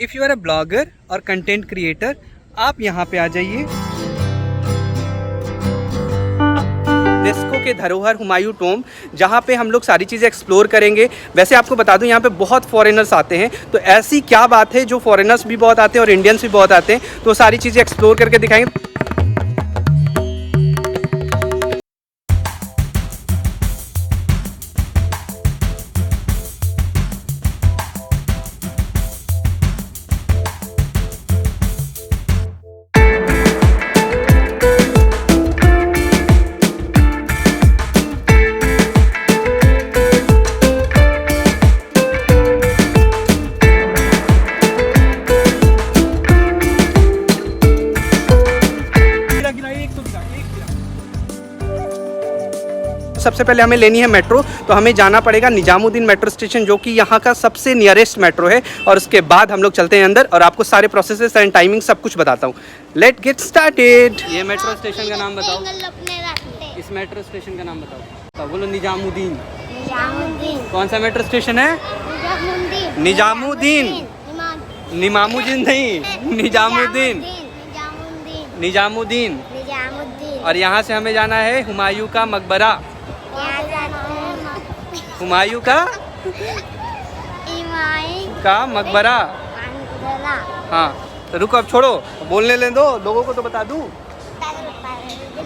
If you are a blogger और content creator, आप यहाँ पे आ जाइए। यूनेस्को के धरोहर हुमायूं टॉम्ब, जहाँ पे हम लोग सारी चीज़ें एक्सप्लोर करेंगे। वैसे आपको बता दूं यहाँ पे बहुत फॉरेनर्स आते हैं, तो ऐसी क्या बात है जो फॉरेनर्स भी बहुत आते हैं और इंडियंस भी बहुत आते हैं, तो सारी चीज़ें एक्सप्लोर करके दिखाएंगे। सबसे पहले हमें लेनी है मेट्रो, तो हमें जाना पड़ेगा निजामुद्दीन मेट्रो स्टेशन, जो कि यहाँ का सबसे नियरेस्ट मेट्रो है। और उसके बाद हम लोग चलते हैं अंदर और आपको सारे प्रोसेसेस एंड टाइमिंग सब कुछ बताता हूँ। Let get started. ये मेट्रो स्टेशन का नाम बताओ। इस मेट्रो स्टेशन का नाम बताओ। बोलो निजामुद्दीन। कौन सा मेट्रो स्टेशन है? निजामुद्दीन। निमामुद्दीन नहीं, निजामुद्दीन। निजामुद्दीन। और यहाँ से हमें जाना है हुमायूं का मकबरा। हुमायूं का मकबरा। हाँ, तो रुको, अब छोड़ो, बोलने ले दो, लोगों को तो बता दूँ।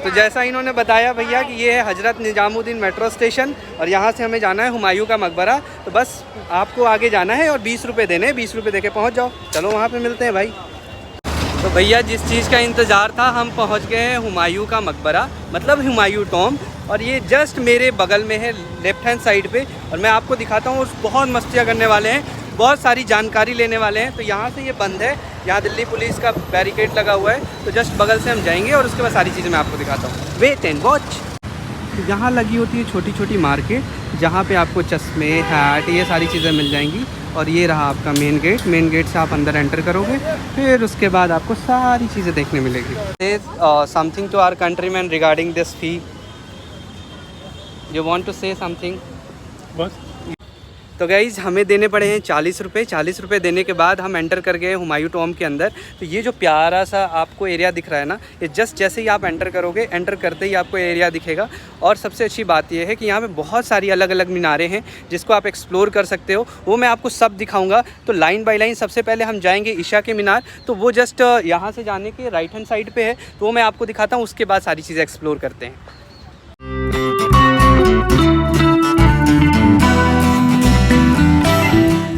तो जैसा इन्होंने बताया भैया कि ये है हजरत निजामुद्दीन मेट्रो स्टेशन और यहाँ से हमें जाना है हुमायूं का मकबरा। तो बस आपको आगे जाना है और 20 रुपये देने, 20 रुपये दे के पहुँच जाओ। चलो वहाँ पे मिलते हैं भाई। तो भैया जिस चीज़ का इंतज़ार था, हम पहुँच गए हैं हुमायूं का मकबरा, मतलब हुमायूं टॉम्ब। और ये जस्ट मेरे बगल में है, लेफ्ट हैंड साइड पे। और मैं आपको दिखाता हूँ, बहुत मस्तियाँ करने वाले हैं, बहुत सारी जानकारी लेने वाले हैं। तो यहाँ से ये बंद है, यहाँ दिल्ली पुलिस का बैरिकेड लगा हुआ है, तो जस्ट बगल से हम जाएंगे और उसके बाद सारी चीज़ें मैं आपको दिखाता हूँ। Wait and watch. यहाँ लगी होती है छोटी छोटी मार्केट, जहाँ पे आपको चश्मे, हैट, ये सारी चीज़ें मिल जाएंगी। और ये रहा आपका मेन गेट। मेन गेट से आप अंदर एंटर करोगे, फिर उसके बाद आपको सारी चीज़ें देखने मिलेगी। Something to our countryman regarding this fee. You want to say something? बस। तो गाइज़ हमें देने पड़े हैं 40 रुपये। 40 रुपये देने के बाद हम एंटर कर गए हुमायूं टॉम्ब के अंदर। तो ये जो प्यारा सा आपको एरिया दिख रहा है ना, ये जस्ट जैसे ही आप एंटर करोगे, एंटर करते ही आपको एरिया दिखेगा। और सबसे अच्छी बात ये है कि यहाँ पे बहुत सारी अलग अलग मीनारें हैं जिसको आप एक्सप्लोर कर सकते हो। वो मैं आपको सब दिखाऊँगा। तो लाइन बाई लाइन सबसे पहले हम जाएँगे ईशा के मीनार, तो वो जस्ट यहाँ से जाने के राइट हैंड साइड पर है, तो वो मैं आपको दिखाता हूँ। उसके बाद सारी चीज़ें एक्सप्लोर करते हैं।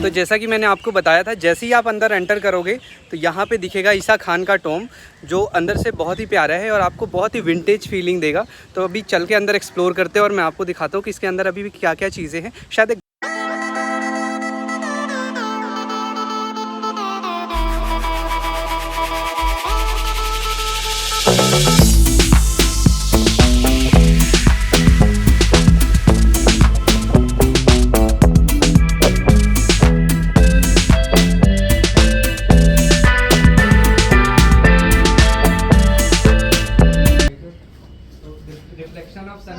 तो जैसा कि मैंने आपको बताया था, जैसे ही आप अंदर एंटर करोगे तो यहाँ पे दिखेगा ईसा खान का टॉम्ब, जो अंदर से बहुत ही प्यारा है और आपको बहुत ही विंटेज फीलिंग देगा। तो अभी चल के अंदर एक्सप्लोर करते हैं और मैं आपको दिखाता हूँ कि इसके अंदर अभी भी क्या क्या चीज़ें हैं। शायद रिफ्लेक्शन ऑफ सन।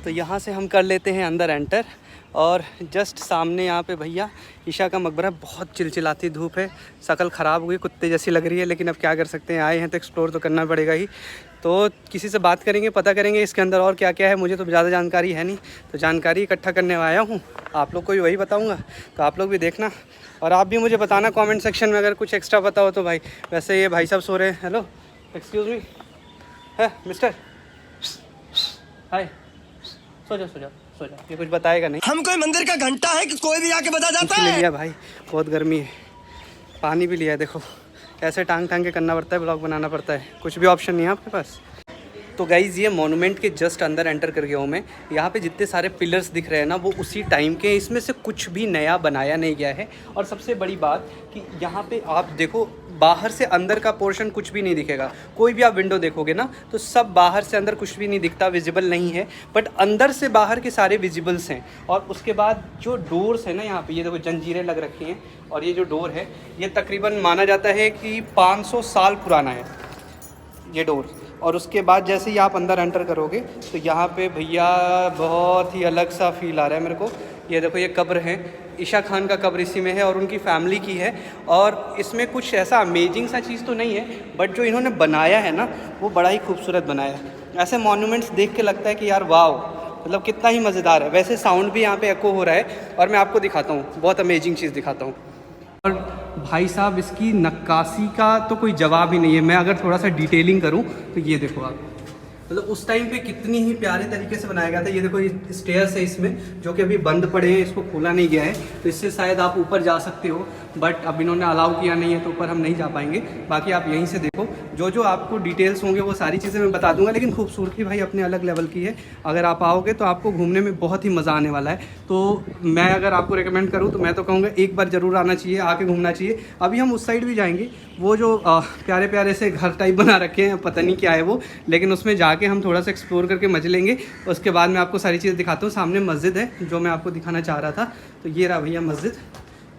तो यहाँ से हम कर लेते हैं अंदर एंटर और जस्ट सामने यहाँ पे भैया ईशा का मकबरा। बहुत चिलचिलाती धूप है, शक्ल ख़राब हुई, कुत्ते जैसी लग रही है, लेकिन अब क्या कर सकते हैं, आए हैं तो एक्सप्लोर तो करना पड़ेगा ही। तो किसी से बात करेंगे, पता करेंगे इसके अंदर और क्या क्या है। मुझे तो ज़्यादा जानकारी है नहीं, तो जानकारी इकट्ठा करने आया हूँ, आप लोग को भी वही बताऊँगा। तो आप लोग भी देखना और आप भी मुझे बताना कमेंट सेक्शन में अगर कुछ एक्स्ट्रा पता हो तो भाई। वैसे ये भाई साहब सो रहे हैं। हेलो, एक्सक्यूज़ मी, है मिस्टर, हाय, सो जाओ सो जाओ सो जाओ। ये कुछ बताएगा नहीं। हम कोई मंदिर का घंटा है कि कोई भी आके बता जाता है। लिया भाई, बहुत गर्मी है, पानी भी लिया है। देखो ऐसे टांग टांग के करना पड़ता है, ब्लॉग बनाना पड़ता है, कुछ भी ऑप्शन नहीं है आपके पास। तो गाइज़ ये मॉन्यूमेंट के जस्ट अंदर एंटर कर गया हूँ मैं। यहाँ पे जितने सारे पिलर्स दिख रहे हैं ना, वो उसी टाइम के, इसमें से कुछ भी नया बनाया नहीं गया है। और सबसे बड़ी बात कि यहाँ पे आप देखो, बाहर से अंदर का पोर्शन कुछ भी नहीं दिखेगा। कोई भी आप विंडो देखोगे ना, तो सब बाहर से अंदर कुछ भी नहीं दिखता, विजिबल नहीं है, बट अंदर से बाहर के सारे विजिबल्स हैं। और उसके बाद जो डोर्स है ना, यहाँ पे ये देखो जंजीरें लग रखी हैं। और ये जो डोर है, ये तकरीबन माना जाता है कि 500 साल पुराना है ये डोर। और उसके बाद जैसे ही आप अंदर एंटर करोगे तो यहाँ पे भैया बहुत ही अलग सा फील आ रहा है मेरे को। ये देखो, ये कब्र है, ईशा खान का कब्र इसी में है और उनकी फैमिली की है। और इसमें कुछ ऐसा अमेजिंग सा चीज़ तो नहीं है, बट जो इन्होंने बनाया है ना वो बड़ा ही खूबसूरत बनाया है। ऐसे मॉन्यूमेंट्स देख के लगता है कि यार वाव, मतलब कितना ही मज़ेदार है। वैसे साउंड भी यहाँ पे एको हो रहा है और मैं आपको दिखाता हूँ, बहुत अमेजिंग चीज़ दिखाता हूँ। और भाई साहब, इसकी नक्काशी का तो कोई जवाब ही नहीं है। मैं अगर थोड़ा सा डिटेलिंग करूँ तो ये देखो आप, मतलब उस टाइम पे कितनी ही प्यारे तरीके से बनाया गया था। ये देखो, ये स्टेयर्स है इसमें जो कि अभी बंद पड़े हैं, इसको खोला नहीं गया है, तो इससे शायद आप ऊपर जा सकते हो, बट अब इन्होंने अलाउ किया नहीं है तो ऊपर हम नहीं जा पाएंगे। बाकी आप यहीं से देखो, जो जो आपको डिटेल्स होंगे वो सारी चीज़ें मैं बता दूंगा। लेकिन खूबसूरती भाई अपने अलग लेवल की है। अगर आप आओगे तो आपको घूमने में बहुत ही मज़ा आने वाला है। तो मैं अगर आपको रिकमेंड करूँ तो मैं तो कहूँगा एक बार ज़रूर आना चाहिए, आके घूमना चाहिए। अभी हम उस साइड भी जाएंगे, वो जो प्यारे प्यारे से घर टाइप बना रखे हैं, पता नहीं क्या है वो, लेकिन उसमें जाके हम थोड़ा सा एक्सप्लोर करके मजे लेंगे। उसके बाद मैं आपको सारी चीज़ें दिखाता हूँ। सामने मस्जिद है जो मैं आपको दिखाना चाह रहा था, तो ये रहा भैया मस्जिद,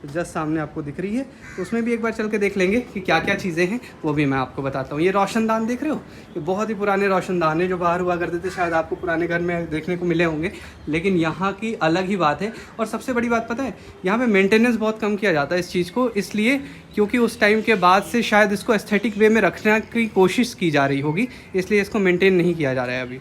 जस्ट सामने आपको दिख रही है। तो उसमें भी एक बार चल के देख लेंगे कि क्या क्या चीज़ें हैं, वो भी मैं आपको बताता हूँ। ये रोशनदान देख रहे हो, ये बहुत ही पुराने रोशनदान है जो बाहर हुआ करते थे, शायद आपको पुराने घर में देखने को मिले होंगे, लेकिन यहाँ की अलग ही बात है। और सबसे बड़ी बात पता है, यहाँ पे मेंटेनेंस बहुत कम किया जाता है इस चीज़ को, इसलिए क्योंकि उस टाइम के बाद से शायद इसको एस्थेटिक वे में रखने की कोशिश की जा रही होगी, इसलिए इसको मेंटेन नहीं किया जा रहा है अभी।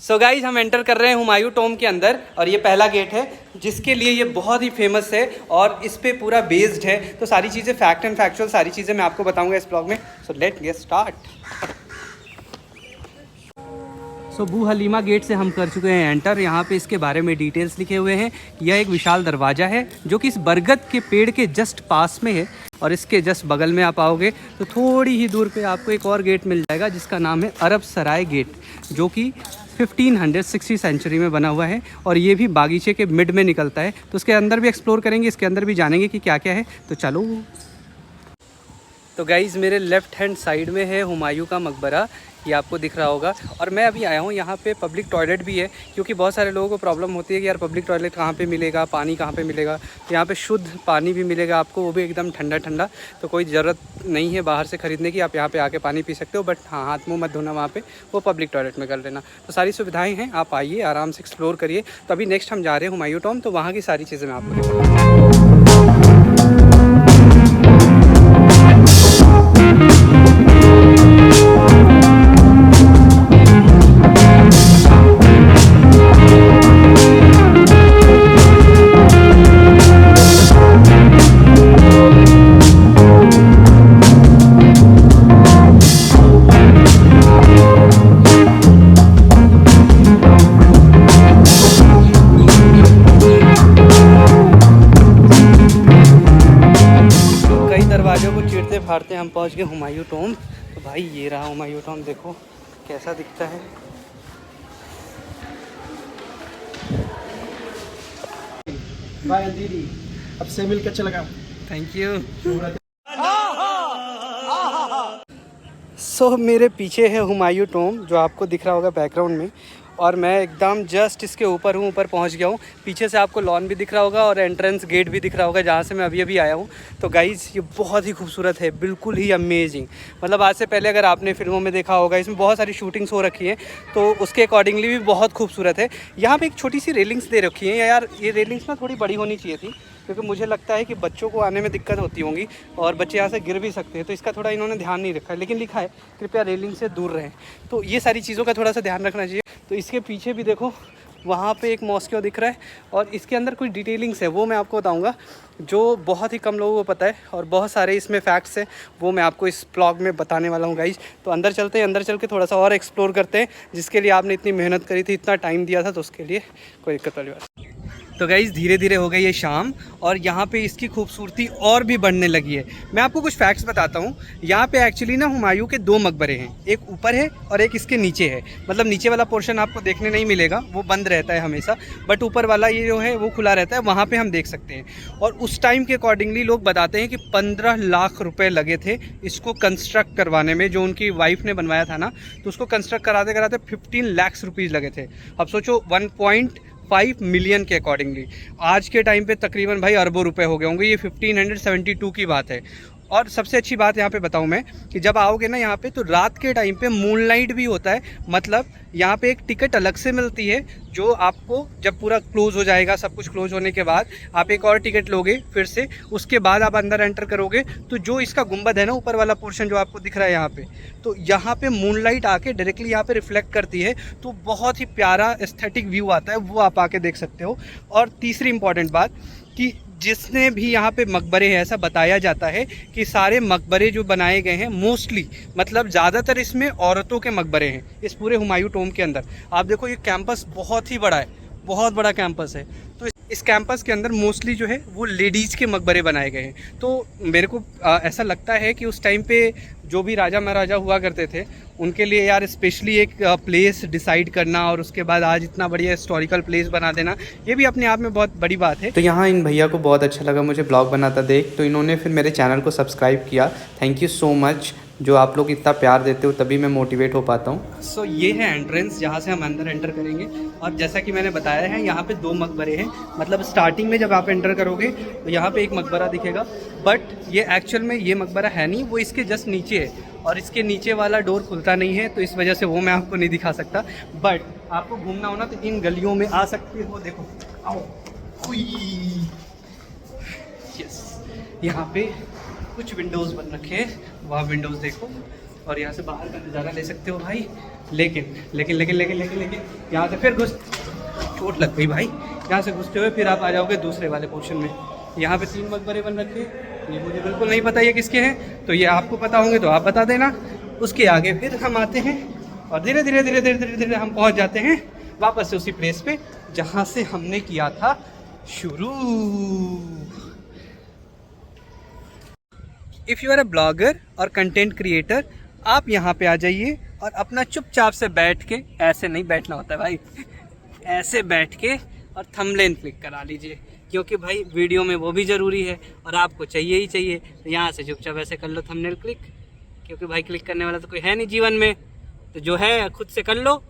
सो गाइज, हम एंटर कर रहे हैं हुमायूं टॉम के अंदर, और ये पहला गेट है जिसके लिए ये बहुत ही फेमस है और इस पे पूरा बेस्ड है। तो सारी चीज़ें फैक्ट एंड फैक्चुअल सारी चीज़ें मैं आपको बताऊंगा इस ब्लॉग में। So let get start. So बू हलीमा गेट से हम कर चुके हैं एंटर। यहाँ पे इसके बारे में डिटेल्स लिखे हुए हैं। यह एक विशाल दरवाज़ा है जो कि इस बरगद के पेड़ के जस्ट पास में है, और इसके जस्ट बगल में आप आओगे तो थोड़ी ही दूर पे आपको एक और गेट मिल जाएगा जिसका नाम है अरब सराय गेट, जो कि 1560 सेंचुरी में बना हुआ है, और ये भी बागीचे के मिड में निकलता है। तो उसके अंदर भी एक्सप्लोर करेंगे, इसके अंदर भी जानेंगे कि क्या क्या है। तो चलो। तो गाइज़, मेरे लेफ़्ट हैंड साइड में है हुमायूं का मकबरा, ये आपको दिख रहा होगा। और मैं अभी आया हूँ, यहाँ पे पब्लिक टॉयलेट भी है, क्योंकि बहुत सारे लोगों को प्रॉब्लम होती है कि यार पब्लिक टॉयलेट कहाँ पे मिलेगा, पानी कहाँ पे मिलेगा। तो यहाँ पे शुद्ध पानी भी मिलेगा आपको, वो भी एकदम ठंडा ठंडा। तो कोई ज़रूरत नहीं है बाहर से ख़रीदने की, आप यहाँ पे आके पानी पी सकते हो। बट हाँ, हाथ मुँह मत धोना वहाँ पे, वो पब्लिक टॉयलेट में कर लेना। तो सारी सुविधाएँ हैं, आप आइए आराम से एक्सप्लोर करिए। तो अभी नेक्स्ट हम जा रहे हैं हुमायूं टॉम, तो वहाँ की सारी चीज़ें मैं आपको दिखाऊँगा। फाड़ते हम पहुंच गए हुमायूं टॉम। तो भाई ये रहा हुमायूं टॉम, देखो कैसा दिखता है। बाय दीदी, अब से मिलकर अच्छा लगा। Thank you. सो मेरे पीछे है हुमायूं टॉम जो आपको दिख रहा होगा बैकग्राउंड में, और मैं एकदम जस्ट इसके ऊपर हूँ, ऊपर पहुँच गया हूँ। पीछे से आपको लॉन भी दिख रहा होगा और एंट्रेंस गेट भी दिख रहा होगा जहाँ से मैं अभी अभी आया हूँ। तो गाइज़, ये बहुत ही खूबसूरत है, बिल्कुल ही अमेजिंग। मतलब आज से पहले अगर आपने फिल्मों में देखा होगा, इसमें बहुत सारी शूटिंग्स हो रखी हैं, तो उसके अकॉर्डिंगली भी बहुत खूबसूरत है। यहाँ पे एक छोटी सी रेलिंग्स दे रखी हैं यार, ये रेलिंग्स ना थोड़ी बड़ी होनी चाहिए थी, क्योंकि मुझे लगता है कि बच्चों को आने में दिक्कत होती होंगी और बच्चे यहाँ से गिर भी सकते हैं। तो इसका थोड़ा इन्होंने ध्यान नहीं रखा है, लेकिन लिखा है कृपया रेलिंग से दूर रहें। तो ये सारी चीज़ों का थोड़ा सा ध्यान रखना चाहिए। तो इसके पीछे भी देखो, वहाँ पे एक मॉस्क्यो दिख रहा है, और इसके अंदर कुछ डिटेलिंग्स है वो मैं आपको बताऊँगा, जो बहुत ही कम लोगों को पता है, और बहुत सारे इसमें फैक्ट्स हैं वो मैं आपको इस ब्लॉग में बताने वाला हूँ गाइज। तो अंदर चलते हैं, अंदर चल के थोड़ा सा और एक्सप्लोर करते हैं, जिसके लिए आपने इतनी मेहनत करी थी, इतना टाइम दिया था, तो उसके लिए कोई दिक्कत वाली बात। तो गाइज़, धीरे धीरे हो गई है शाम, और यहाँ पे इसकी खूबसूरती और भी बढ़ने लगी है। मैं आपको कुछ फैक्ट्स बताता हूँ। यहाँ पे एक्चुअली ना हुमायूं के 2 मकबरे हैं, एक ऊपर है और एक इसके नीचे है। मतलब नीचे वाला पोर्शन आपको देखने नहीं मिलेगा, वो बंद रहता है हमेशा, बट ऊपर वाला ये जो है वो खुला रहता है, वहाँ पे हम देख सकते हैं। और उस टाइम के अकॉर्डिंगली लोग बताते हैं कि 15 लाख रुपए लगे थे इसको कंस्ट्रक्ट करवाने में। जो उनकी वाइफ ने बनवाया था ना, तो उसको कंस्ट्रक्ट कराते कराते 15 लाख रुपीज़ लगे थे। अब सोचो 1.5 मिलियन के अकॉर्डिंगली आज के टाइम पे तकरीबन भाई अरबों रुपए हो गए होंगे। ये 1572 की बात है। और सबसे अच्छी बात यहाँ पे बताऊँ मैं कि जब आओगे ना यहाँ पे तो रात के टाइम पे मूनलाइट भी होता है। मतलब यहाँ पे एक टिकट अलग से मिलती है जो आपको जब पूरा क्लोज हो जाएगा, सब कुछ क्लोज होने के बाद आप एक और टिकट लोगे फिर से, उसके बाद आप अंदर एंटर करोगे तो जो इसका गुंबद है ना, ऊपर वाला पोर्शन जो आपको दिख रहा है यहाँ पे, तो यहाँ पे मूनलाइट आके डायरेक्टली यहाँ पे रिफ्लेक्ट करती है, तो बहुत ही प्यारा एस्थेटिक व्यू आता है, वो आप आके देख सकते हो। और तीसरी इंपॉर्टेंट बात कि जिसने भी यहाँ पे मकबरे हैं, ऐसा बताया जाता है कि सारे मकबरे जो बनाए गए हैं मोस्टली, मतलब ज़्यादातर इसमें औरतों के मकबरे हैं इस पूरे हुमायूं टोम्ब के अंदर। आप देखो ये कैंपस बहुत ही बड़ा है, बहुत बड़ा कैंपस है। तो इस कैंपस के अंदर मोस्टली जो है वो लेडीज़ के मकबरे बनाए गए हैं। तो मेरे को ऐसा लगता है कि उस टाइम पे जो भी राजा महाराजा हुआ करते थे उनके लिए यार स्पेशली एक प्लेस डिसाइड करना और उसके बाद आज इतना बढ़िया हिस्टोरिकल प्लेस बना देना, ये भी अपने आप में बहुत बड़ी बात है। तो यहाँ इन भैया को बहुत अच्छा लगा मुझे ब्लॉग बनाता देख, तो इन्होंने फिर मेरे चैनल को सब्सक्राइब किया। थैंक यू सो मच, जो आप लोग इतना प्यार देते हो तभी मैं मोटिवेट हो पाता हूँ। सो ये है एंट्रेंस जहाँ से हम अंदर एंटर करेंगे। और जैसा कि मैंने बताया है यहाँ पे 2 मकबरे हैं। मतलब स्टार्टिंग में जब आप एंटर करोगे तो यहाँ पे एक मकबरा दिखेगा, बट ये एक्चुअल में ये मकबरा है नहीं, वो इसके जस्ट नीचे है और इसके नीचे वाला डोर खुलता नहीं है, तो इस वजह से वो मैं आपको नहीं दिखा सकता। बट आपको घूमना हो ना तो इन गलियों में आ सकते हो। देखो आओ, यस, यहाँ पे कुछ विंडोज़ बन रखे हैं, वहाँ विंडोज़ देखो और यहाँ से बाहर का नज़ारा ले सकते हो भाई। लेकिन लेकिन लेकिन लेकिन लेकिन लेकिन यहाँ से फिर चोट लग गई भाई। यहाँ से घुसते हुए फिर आप आ जाओगे दूसरे वाले पोर्शन में। यहाँ पे 3 मकबरे बन रखे हैं, ये मुझे बिल्कुल नहीं पता ये किसके हैं, तो ये आपको पता होंगे तो आप बता देना। उसके आगे फिर हम आते हैं और धीरे धीरे धीरे धीरे धीरे धीरे हम पहुँच जाते हैं वापस से उसी प्लेस पे जहाँ से हमने किया था शुरू। If you are a blogger और कंटेंट क्रिएटर, आप यहाँ पे आ जाइए और अपना चुपचाप से बैठ के, ऐसे नहीं बैठना होता है भाई, ऐसे बैठ के और थंबनेल क्लिक करा लीजिए, क्योंकि भाई वीडियो में वो भी ज़रूरी है और आपको चाहिए ही चाहिए। तो यहाँ से चुपचाप ऐसे कर लो थंबनेल क्लिक, क्योंकि भाई क्लिक करने वाला तो कोई है नहीं जीवन में, तो जो है खुद से कर लो।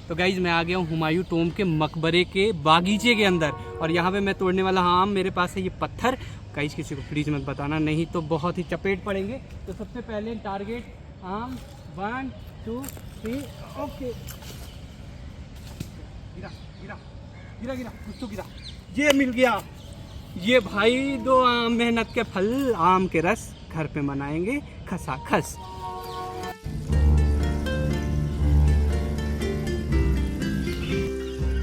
तो गाइज मैं आ गया हूँ हुमायूं टोम्ब के मकबरे के बागीचे के अंदर और यहाँ पे मैं तोड़ने वाला आम, मेरे पास है ये पत्थर। गाइज किसी को प्लीज़ मत बताना, नहीं तो बहुत ही चपेट पड़ेंगे। तो सबसे पहले टारगेट आम, 1 2 3, ओके। गिरा गिरा गिरा गिरा, कुछ तो गिरा, ये मिल गया। ये भाई 2 आम मेहनत के फल, आम के रस घर पे मनाएंगे खसाखस।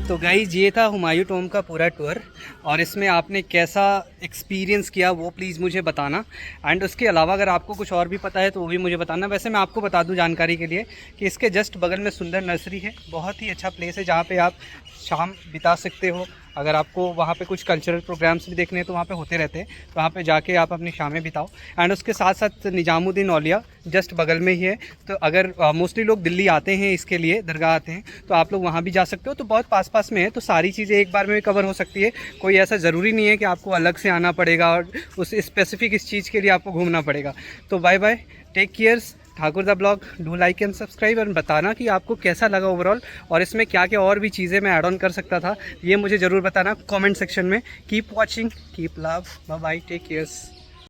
तो गाइज ये था हुमायूं टोम्ब का पूरा टूर और इसमें आपने कैसा एक्सपीरियंस किया वो प्लीज़ मुझे बताना। एंड उसके अलावा अगर आपको कुछ और भी पता है तो वो भी मुझे बताना। वैसे मैं आपको बता दूं जानकारी के लिए कि इसके जस्ट बगल में सुंदर नर्सरी है, बहुत ही अच्छा प्लेस है जहाँ पे आप शाम बिता सकते हो। अगर आपको वहाँ पे कुछ कल्चरल प्रोग्राम्स भी देखने हैं तो वहाँ पे होते रहते हैं, तो वहाँ पे जाके आप अपनी शामें बिताओ। एंड उसके साथ साथ निजामुद्दीन औलिया जस्ट बगल में ही है, तो अगर मोस्टली लोग दिल्ली आते हैं इसके लिए, दरगाह आते हैं, तो आप लोग वहाँ भी जा सकते हो। तो बहुत पास पास में है, तो सारी चीज़ें एक बार में कवर हो सकती है। कोई ऐसा ज़रूरी नहीं है कि आपको अलग से आना पड़ेगा और उस स्पेसिफिक इस चीज़ के लिए आपको घूमना पड़ेगा। तो bye bye, take cares, Thakur the blog, do like and subscribe और बताना कि आपको कैसा लगा ओवरऑल, और इसमें क्या क्या और भी चीज़ें मैं ऐड ऑन कर सकता था ये मुझे ज़रूर बताना कमेंट सेक्शन में। Keep watching, keep love, bye bye, take cares.